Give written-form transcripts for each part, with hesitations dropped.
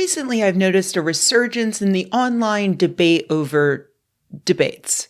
recently I've noticed a resurgence in the online debate over debates.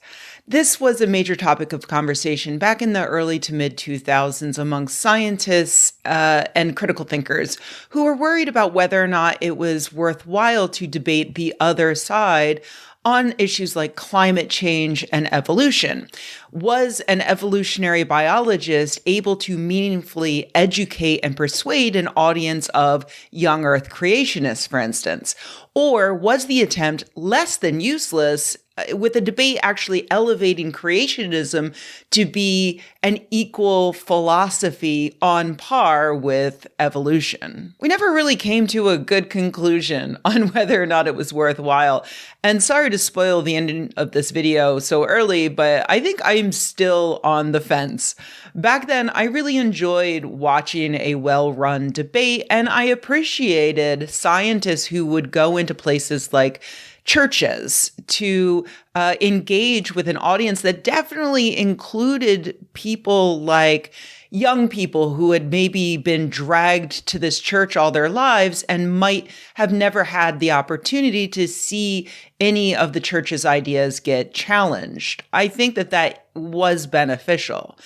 This was a major topic of conversation back in the early to mid 2000s among scientists and critical thinkers who were worried about whether or not it was worthwhile to debate the other side on issues like climate change and evolution. Was an evolutionary biologist able to meaningfully educate and persuade an audience of young Earth creationists, for instance? Or was the attempt less than useless, with the debate actually elevating creationism to be an equal philosophy on par with evolution? We never really came to a good conclusion on whether or not it was worthwhile. And sorry to spoil the ending of this video so early, but I think I'm still on the fence. Back then, I really enjoyed watching a well-run debate, and I appreciated scientists who would go into places like churches to engage with an audience that definitely included people like young people who had maybe been dragged to this church all their lives and might have never had the opportunity to see any of the church's ideas get challenged. I think that was beneficial.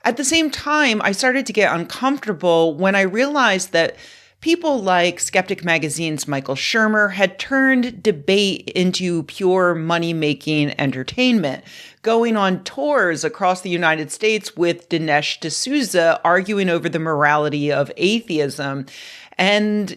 At the same time, I started to get uncomfortable when I realized that people like Skeptic Magazine's Michael Shermer had turned debate into pure money-making entertainment, going on tours across the United States with Dinesh D'Souza arguing over the morality of atheism. And,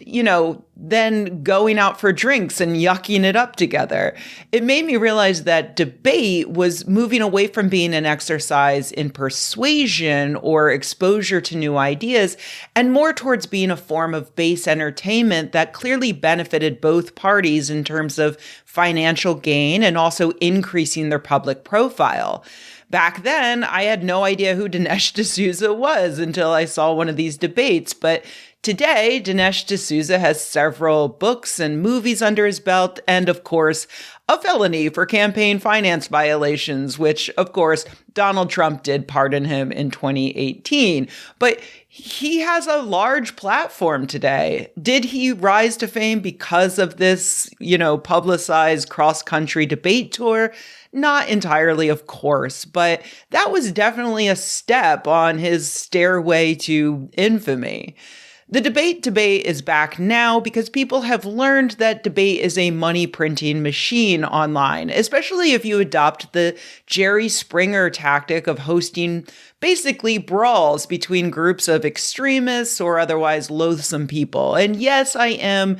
then going out for drinks and yucking it up together. It made me realize that debate was moving away from being an exercise in persuasion or exposure to new ideas and more towards being a form of base entertainment that clearly benefited both parties in terms of financial gain and also increasing their public profile. Back then, I had no idea who Dinesh D'Souza was until I saw one of these debates, but today, Dinesh D'Souza has several books and movies under his belt, and of course, a felony for campaign finance violations, which, of course, Donald Trump did pardon him in 2018. But he has a large platform today. Did he rise to fame because of this, publicized cross-country debate tour? Not entirely, of course, but that was definitely a step on his stairway to infamy. The debate is back now because people have learned that debate is a money printing machine online, especially if you adopt the Jerry Springer tactic of hosting basically brawls between groups of extremists or otherwise loathsome people. And yes, I am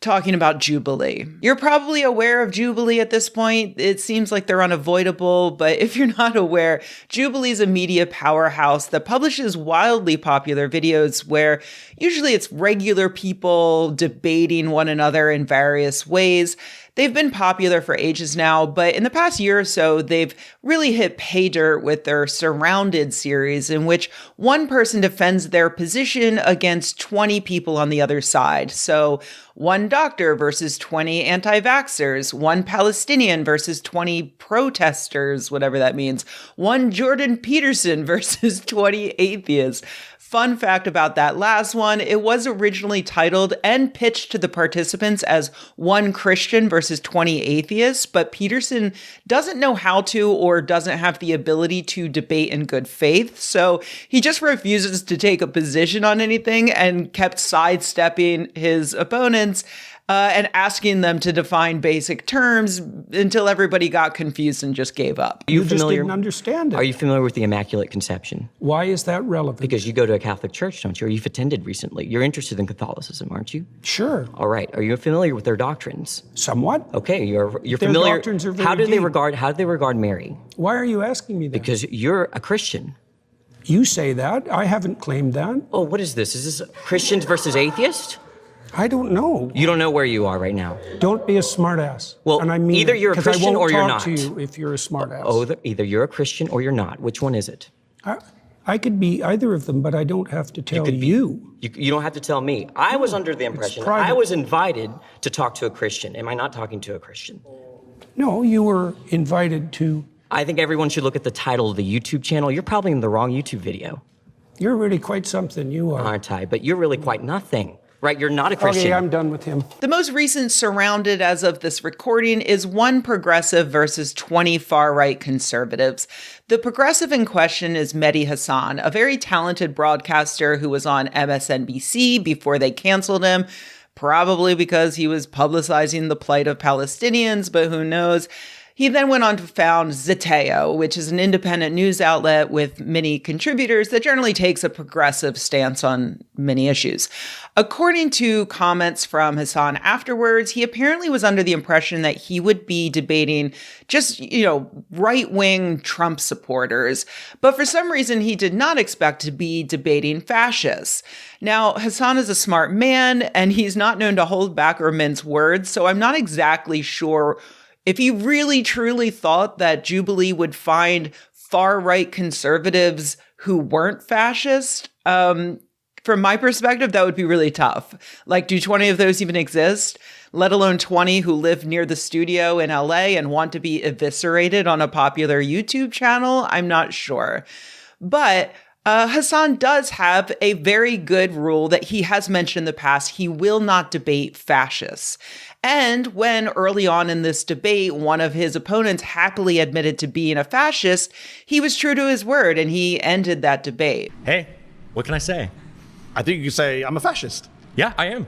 talking about Jubilee. You're probably aware of Jubilee at this point. It seems like they're unavoidable, but if you're not aware, Jubilee is a media powerhouse that publishes wildly popular videos where usually it's regular people debating one another in various ways. They've been popular for ages now, but in the past year or so, they've really hit pay dirt with their Surrounded series, in which one person defends their position against 20 people on the other side. So one doctor versus 20 anti-vaxxers, one Palestinian versus 20 protesters, whatever that means, one Jordan Peterson versus 20 atheists. Fun fact about that last one, it was originally titled and pitched to the participants as one Christian versus 20 atheists, but Peterson doesn't know how to or doesn't have the ability to debate in good faith, so he just refuses to take a position on anything and kept sidestepping his opponents and asking them to define basic terms until everybody got confused and just gave up. You just didn't understand it. Are you familiar with the Immaculate Conception? Why is that relevant? Because you go to a Catholic church, don't you? Or you've attended recently. You're interested in Catholicism, aren't you? Sure. All right. Are you familiar with their doctrines? Somewhat. Okay. You're Their familiar. Doctrines are very how do they deep. regard Mary? Why are you asking me that? Because you're a Christian. You say that. I haven't claimed that. Oh, what is this? Is this Christians versus atheists? I don't know. You don't know where you are right now. Don't be a smartass. Well, and I mean either you're a Christian or you're not. I won't talk to you if you're a smartass. Oh, either you're a Christian or you're not. Which one is it? I could be either of them, but I don't have to tell you. You don't have to tell me. I was under the impression I was invited to talk to a Christian. Am I not talking to a Christian? No, you were invited to. I think everyone should look at the title of the YouTube channel. You're probably in the wrong YouTube video. You're really quite something, you are. Aren't I? But you're really quite nothing. right? You're not a Christian. Okay, I'm done with him. The most recent surrounded as of this recording is one progressive versus 20 far-right conservatives. The progressive in question is Medi Hassan, a very talented broadcaster who was on MSNBC before they canceled him, probably because he was publicizing the plight of Palestinians, but who knows. He then went on to found Zeteo, which is an independent news outlet with many contributors that generally takes a progressive stance on many issues. According to comments from Hassan afterwards, he apparently was under the impression that he would be debating just, right-wing Trump supporters. But for some reason, he did not expect to be debating fascists. Now, Hassan is a smart man, and he's not known to hold back or mince words, so I'm not exactly sure if he really truly thought that Jubilee would find far-right conservatives who weren't fascist. From my perspective, that would be really tough. Like, do 20 of those even exist? Let alone 20 who live near the studio in LA and want to be eviscerated on a popular YouTube channel? I'm not sure. But Hassan does have a very good rule that he has mentioned in the past. He will not debate fascists. And when early on in this debate, one of his opponents happily admitted to being a fascist, he was true to his word and he ended that debate. Hey, what can I say? I think you can say, I'm a fascist. Yeah, I am.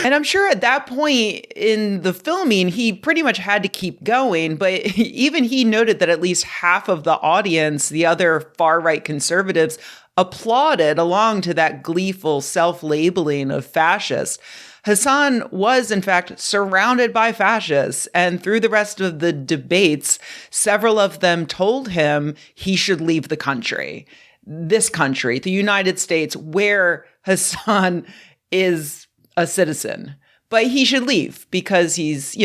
And I'm sure at that point in the filming, he pretty much had to keep going. But even he noted that at least half of the audience, the other far-right conservatives, applauded along to that gleeful self-labeling of fascist. Hassan was, in fact, surrounded by fascists, and through the rest of the debates, several of them told him he should leave the country. This country, the United States, where Hassan is a citizen. But he should leave because he's,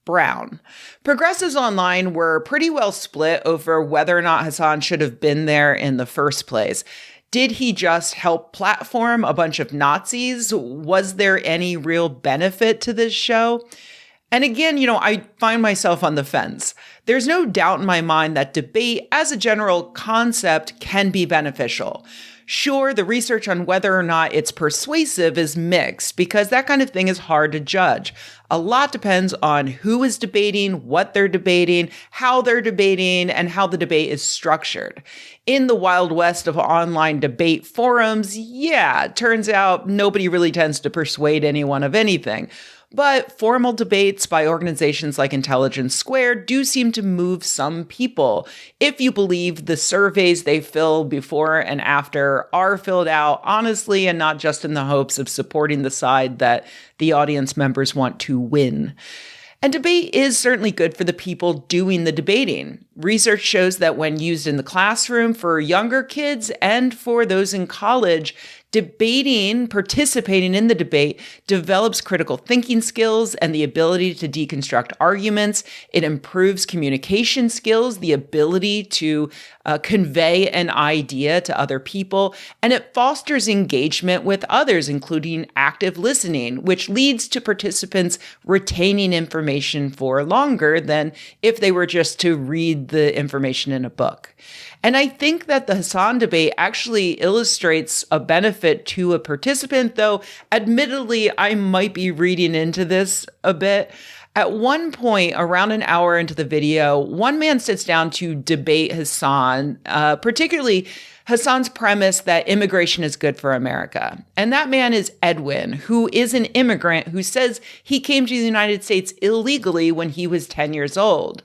brown. Progressives online were pretty well split over whether or not Hassan should have been there in the first place. Did he just help platform a bunch of Nazis? Was there any real benefit to this show? And again, I find myself on the fence. There's no doubt in my mind that debate as a general concept can be beneficial. Sure, the research on whether or not it's persuasive is mixed because that kind of thing is hard to judge. A lot depends on who is debating, what they're debating, how they're debating, and how the debate is structured. In the Wild West of online debate forums, it turns out nobody really tends to persuade anyone of anything. But formal debates by organizations like Intelligence Squared do seem to move some people, if you believe the surveys they fill before and after are filled out honestly and not just in the hopes of supporting the side that the audience members want to win. And debate is certainly good for the people doing the debating. Research shows that when used in the classroom for younger kids and for those in college, participating in the debate develops critical thinking skills and the ability to deconstruct arguments. It improves communication skills, the ability to convey an idea to other people, and it fosters engagement with others, including active listening, which leads to participants retaining information for longer than if they were just to read the information in a book. And I think that the Hassan debate actually illustrates a benefit to a participant, though admittedly, I might be reading into this a bit. At one point, around an hour into the video, one man sits down to debate Hassan, particularly Hassan's premise that immigration is good for America. And that man is Edwin, who is an immigrant who says he came to the United States illegally when he was 10 years old.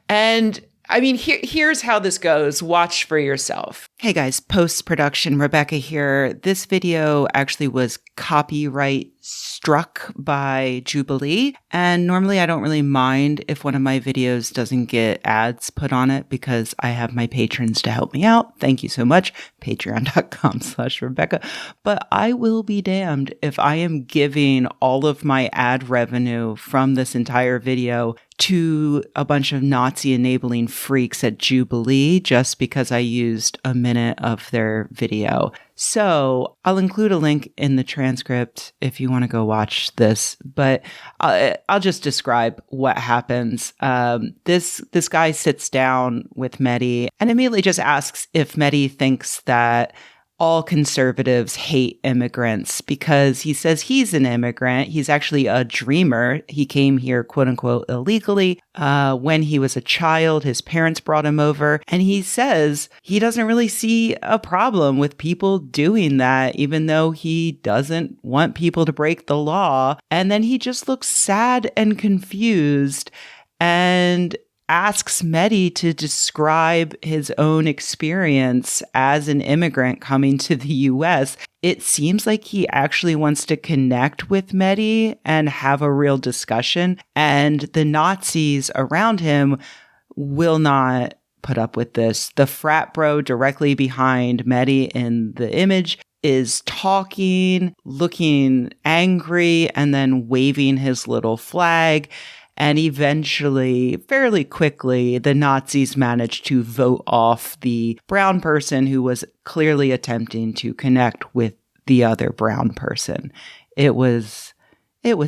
And here's how this goes. Watch for yourself. Hey guys, post-production, Rebecca here. This video actually was copyright struck by Jubilee. And normally I don't really mind if one of my videos doesn't get ads put on it because I have my patrons to help me out. Thank you so much. Patreon.com/Rebecca. But I will be damned if I am giving all of my ad revenue from this entire video to a bunch of Nazi enabling freaks at Jubilee just because I used a minute of their video. So I'll include a link in the transcript if you want to go watch this, but I'll just describe what happens. This guy sits down with Medi and immediately just asks if Medi thinks that all conservatives hate immigrants because he says he's an immigrant. He's actually a dreamer. He came here, quote unquote, illegally. When he was a child, his parents brought him over. And he says he doesn't really see a problem with people doing that, even though he doesn't want people to break the law. And then he just looks sad and confused and asks Medi to describe his own experience as an immigrant coming to the US. It seems like he actually wants to connect with Medi and have a real discussion. And the Nazis around him will not put up with this. The frat bro directly behind Medi in the image is talking, looking angry, and then waving his little flag. And eventually, fairly quickly, the Nazis managed to vote off the brown person who was clearly attempting to connect with the other brown person. It was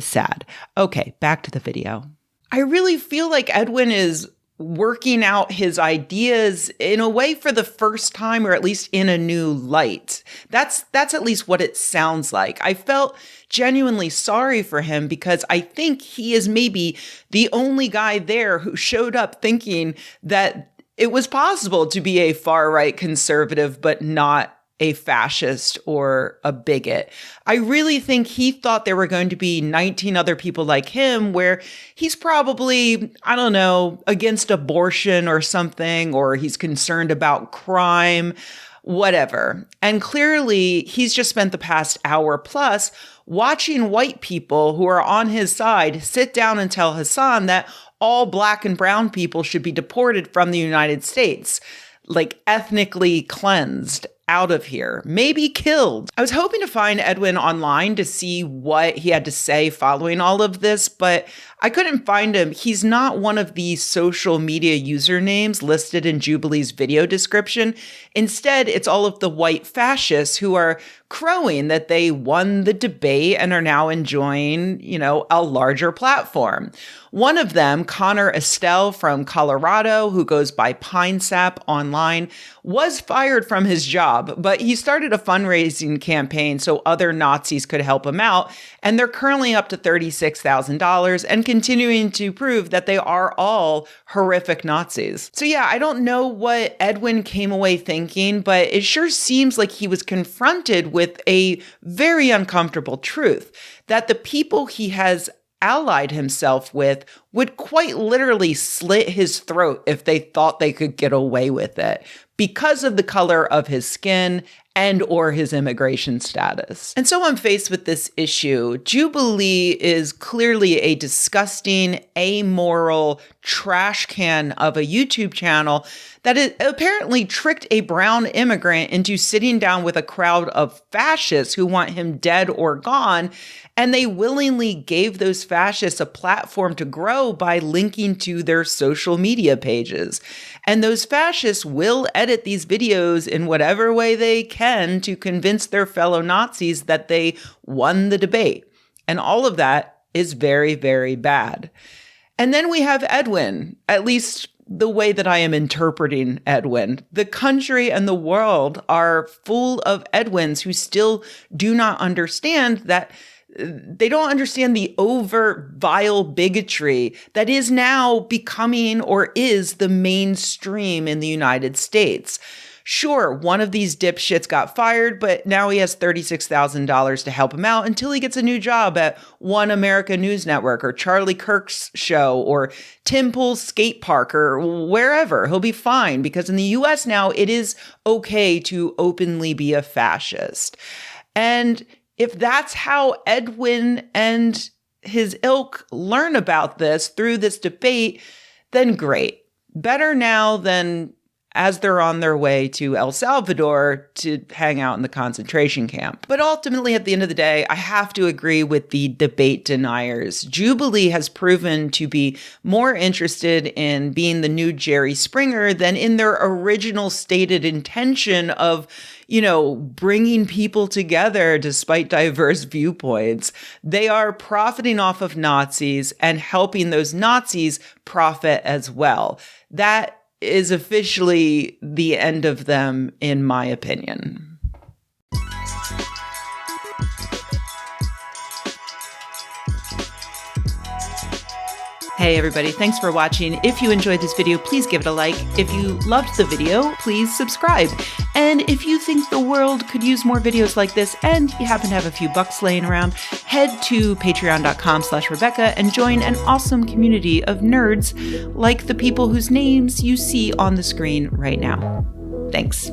sad. Okay, back to the video. I really feel like Edwin is working out his ideas in a way for the first time, or at least in a new light. That's at least what it sounds like. I felt genuinely sorry for him because I think he is maybe the only guy there who showed up thinking that it was possible to be a far-right conservative, but not a fascist or a bigot. I really think he thought there were going to be 19 other people like him where he's probably, I don't know, against abortion or something, or he's concerned about crime, whatever. And clearly he's just spent the past hour plus watching white people who are on his side sit down and tell Hassan that all black and brown people should be deported from the United States, like ethnically cleansed out of here, maybe killed. I was hoping to find Edwin online to see what he had to say following all of this, but I couldn't find him. He's not one of the social media usernames listed in Jubilee's video description. Instead, it's all of the white fascists who are crowing that they won the debate and are now enjoying, a larger platform. One of them, Connor Estelle from Colorado, who goes by Pine Sap online, was fired from his job, but he started a fundraising campaign so other Nazis could help him out, and they're currently up to $36,000 and continuing to prove that they are all horrific Nazis. So yeah, I don't know what Edwin came away thinking, but it sure seems like he was confronted with a very uncomfortable truth, that the people he has allied himself with would quite literally slit his throat if they thought they could get away with it because of the color of his skin and or his immigration status. And so I'm faced with this issue. Jubilee is clearly a disgusting, amoral trash can of a YouTube channel that it apparently tricked a brown immigrant into sitting down with a crowd of fascists who want him dead or gone. And they willingly gave those fascists a platform to grow by linking to their social media pages. And those fascists will edit these videos in whatever way they can to convince their fellow Nazis that they won the debate. And all of that is very, very bad. And then we have Edwin, at least the way that I am interpreting Edwin. The country and the world are full of Edwins who still do not understand that they don't understand the overt, vile bigotry that is now becoming or is the mainstream in the United States. Sure, one of these dipshits got fired, but now he has $36,000 to help him out until he gets a new job at One America News Network or Charlie Kirk's show or Tim Pool's skate park or wherever. He'll be fine because in the US now, it is okay to openly be a fascist. And if that's how Edwin and his ilk learn about this through this debate, then great. Better now than as they're on their way to El Salvador to hang out in the concentration camp. But ultimately, at the end of the day, I have to agree with the debate deniers. Jubilee has proven to be more interested in being the new Jerry Springer than in their original stated intention of, bringing people together despite diverse viewpoints. They are profiting off of Nazis and helping those Nazis profit as well. That is officially the end of them, in my opinion. Hey everybody, thanks for watching. If you enjoyed this video, please give it a like. If you loved the video, please subscribe. And if you think the world could use more videos like this and you happen to have a few bucks laying around, head to patreon.com/Rebecca and join an awesome community of nerds like the people whose names you see on the screen right now. Thanks.